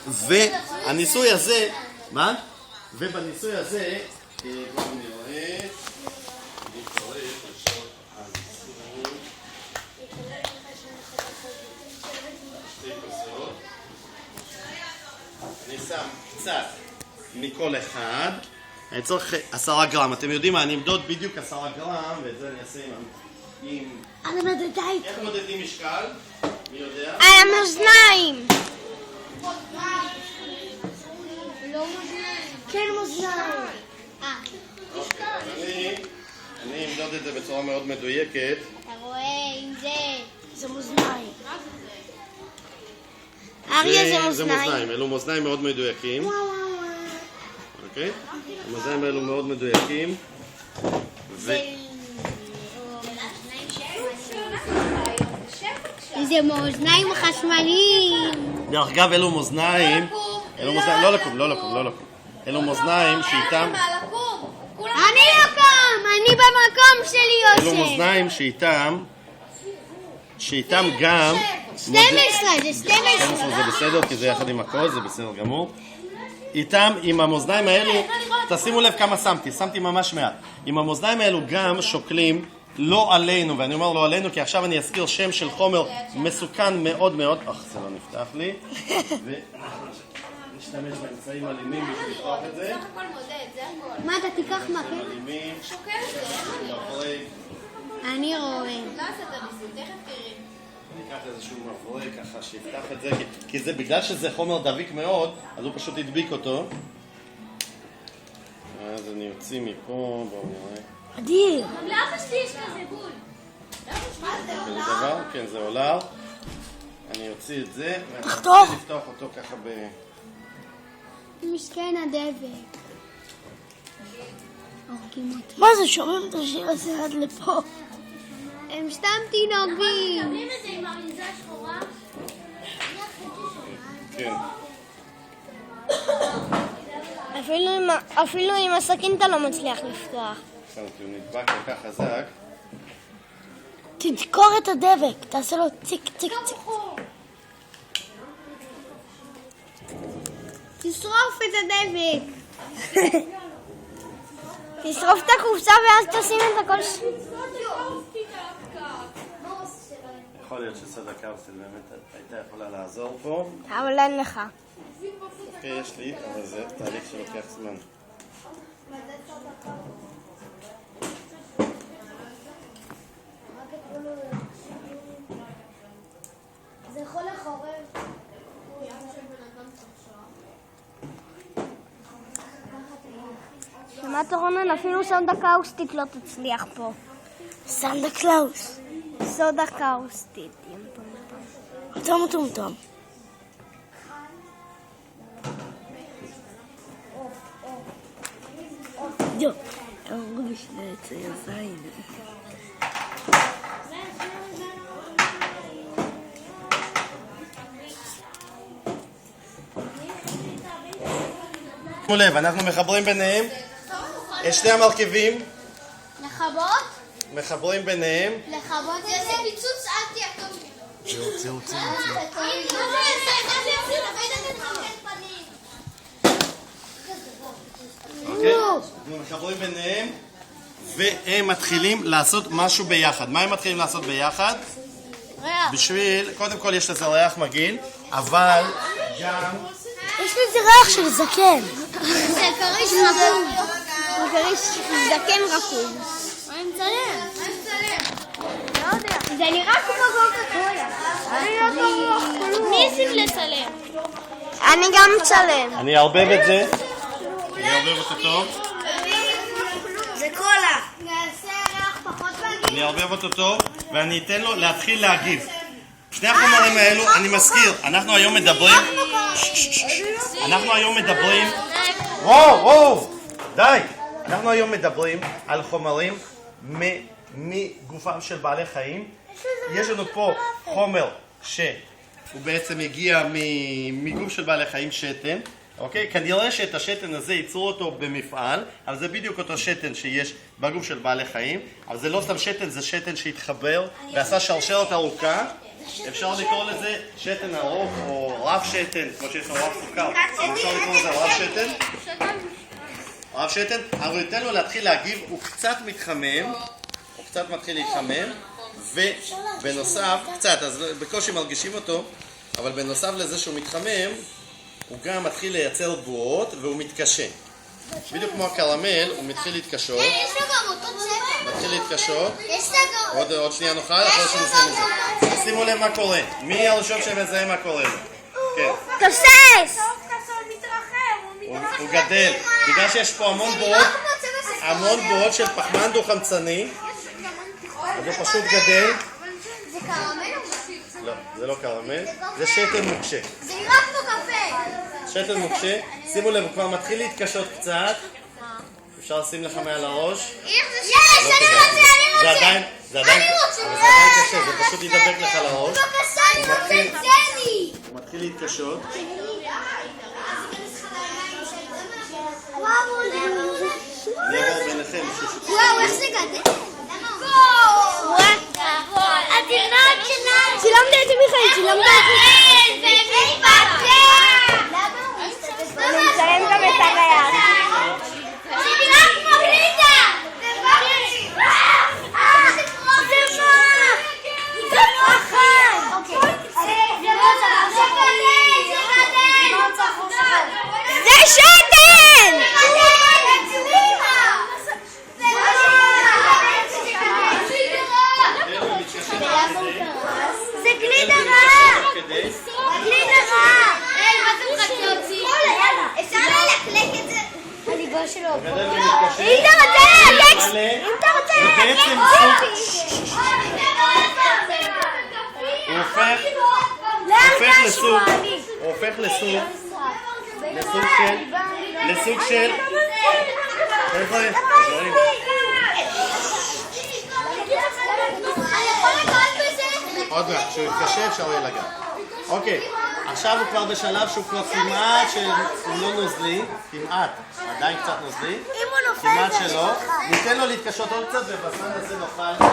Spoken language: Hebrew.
והניסוי הזה, מה? ובניסוי הזה, בואו נראה, אני קורא לשאול הניסוי, שתי כוסות, אני שם קצת מכל אחד, אני צריך 10 גרם, אתם יודעים מה, אני אמדוד בדיוק 10 גרם, ואת זה אני אעשה עם... אני מדדה איתו. איך מודדים משקל? מי יודע? על המאזניים. לא מאזניים. כן מאזניים. אני אמדוד את זה בצורה מאוד מדויקת. אתה רואה עם זה מאזניים. אריה זה מאזניים. אלו מאזניים מאוד מדויקים. אוקיי? המאזניים האלו מאוד מדויקים. זה מאזניים חשמליים. דרך אגב, אלו מאזניים, לא לקום. אלו מאזניים שאיתם, אני מקום, אני במקום שלי אלו יושב. מאזניים שאיתם גם 12, זה 12. זה בסדר, כי זה יחד עם הכל, זה בסדר גמור. איתם, עם המאזניים האלו, תשימו לב כמה שמתי ממש מעט. עם המאזניים האלו גם שוקלים לא עלינו, ואני אומר לא עלינו, כי עכשיו אני אזכיר שם של חומר מסוכן מאוד מאוד, זה לא נפתח לי, ונשתמש באמצעים אלימים בשביל לפתוח את זה. מה, אתה תיקח מקל? אלימים, מברק, אני רואה. אני אקח איזשהו מברק ככה שיפתח את זה, כי זה בגלל שזה חומר דביק מאוד, אז הוא פשוט הדביק אותו. אז אני יוציא מפה, בואו נראה. אדיר. לאבא שלי יש כזה בול. כזה דבר, כן, זה עולר. אני אוציא את זה, ואני תחתוך. רוצה לפתוח אותו ככה משכן הדבק. הורגים אותי. מה זה, שומעים את השיר הזה עד לפה? הם סתם תינוגים. מקבלים את זה עם אריזה שחורה? כן. אפילו עם הסכין אתה לא מצליח לפתוח. כי הוא נדבק כל כך חזק. תדקור את הדבק, תעשה לו ציק ציק ציק. תשרוף את הדבק. תשרוף את הקופסה ואז תשים את הכל. יכול להיות שסודה קאוסטל באמת הייתה יכולה לעזור פה. אבל אין לך. אוקיי, יש לי, אבל זה תהליך שלוקח זמן. זה יכול לחורר. שמעת רונן? אפילו סודה קאוסטית לא תצליח פה. סודה קלאוס. סודה קאוסטית. טום. יו, אמרו בשביל יצא זין. שימו לב, אנחנו מחברים ביניהם את שני המרכיבים, לכבות? מחברים ביניהם. לכבות זה פיצוץ אנטי-אטומי. הוציא. אוקיי? אנחנו מחברים ביניהם והם מתחילים לעשות משהו ביחד. מה הם מתחילים לעשות ביחד? בשביל, קודם כל יש לזה ריח מגעיל, אבל גם... יש לזה ריח של זקן. זה כריש רקוב. זה כריש זקן רקוב. מה מצלם? לא יודע. זה נראה כמו קוקה קולה. מי יסיף לצלם? אני גם מצלם. אני אערבב את זה. אני אערבב אותו טוב. זה קולה. נעשה ריח פחות מגעיל. אני אערבב אותו טוב, ואני אתן לו להתחיל להגיב. שני החומרים האלו, אני מזכיר, אנחנו היום מדברים... וואו, די! אנחנו היום מדברים על חומרים מגופם של בעלי חיים. יש לנו פה חומר שהוא בעצם הגיע מגוף של בעלי חיים, שתן. אוקיי? כנראה שאת השתן הזה ייצרו אותו במפעל, אבל זה בדיוק אותו שתן שיש בגוף של בעלי חיים, אבל זה לא סתם שתן, זה שתן שהתחבר ועשה שרשרת ארוכה. אפשר לקרוא לזה שתן ארוך או רב שתן, כמו שיש לנו רב סוכר. אפשר לקרוא לזה רב שתן. רב שתן, אבל ניתן לו להתחיל להגיב, הוא קצת מתחמם, הוא קצת מתחיל להתחמם, ובנוסף, קצת, אז בקושי מרגישים אותו, אבל בנוסף לזה שהוא מתחמם, הוא גם מתחיל לייצר בועות והוא מתקשה. בדיוק כמו הקרמל, הוא מתחיל להתקשות. יש לו גם אותו צבע. מתחיל להתקשות. יש לו גם... עוד שנייה נוכל, אחרי שנסיים את זה. אז שימו לב מה קורה. מי הראשון שמזהה מה קורה לו? כן. תוסס! הוא גדל. בגלל שיש פה המון בועות של פחמן דו-חמצני, אז הוא פשוט גדל. זה קרמל או משהו? לא, זה לא קרמל, זה שתן מוקשה. זה נראה כמו קפה. שתן מוקשה, שימו לב, הוא כבר מתחיל להתקשות קצת. אפשר לשים לך מעל הראש. יש, אני רוצה. זה עדיין קשה, זה פשוט ידבק לך לראש. בבקשה, אני רוצה צלי. הוא מתחיל להתקשות. וואו, אני אעבור ביניכם. וואו, איך זה גדל? התמונות שלנו! צילמת את זה מיכאל, צילמת את זה! זה מתבטא! אני מצלם גם את הריח. זה נראה כמו גלידה! זה מה? זה פחד! זה שתן! זה גלידה רעה! גלידה רעה! אפשר ללקלק את זה? הליבה שלו. גדל ומתקשה. אם אתה רוצה לטקסט! מלא. אם אתה רוצה זה בעצם הוא הופך לסוג של חבר'ה, חברים. עוד מעט, כשהוא יתקשה אפשר יהיה לגעת. אוקיי, עכשיו הוא כבר בשלב שהוא כבר כמעט שהוא לא נוזלי, כמעט, עדיין קצת נוזלי, כמעט שלא. ניתן לו להתקשות עוד קצת ובזמן הזה נוכל...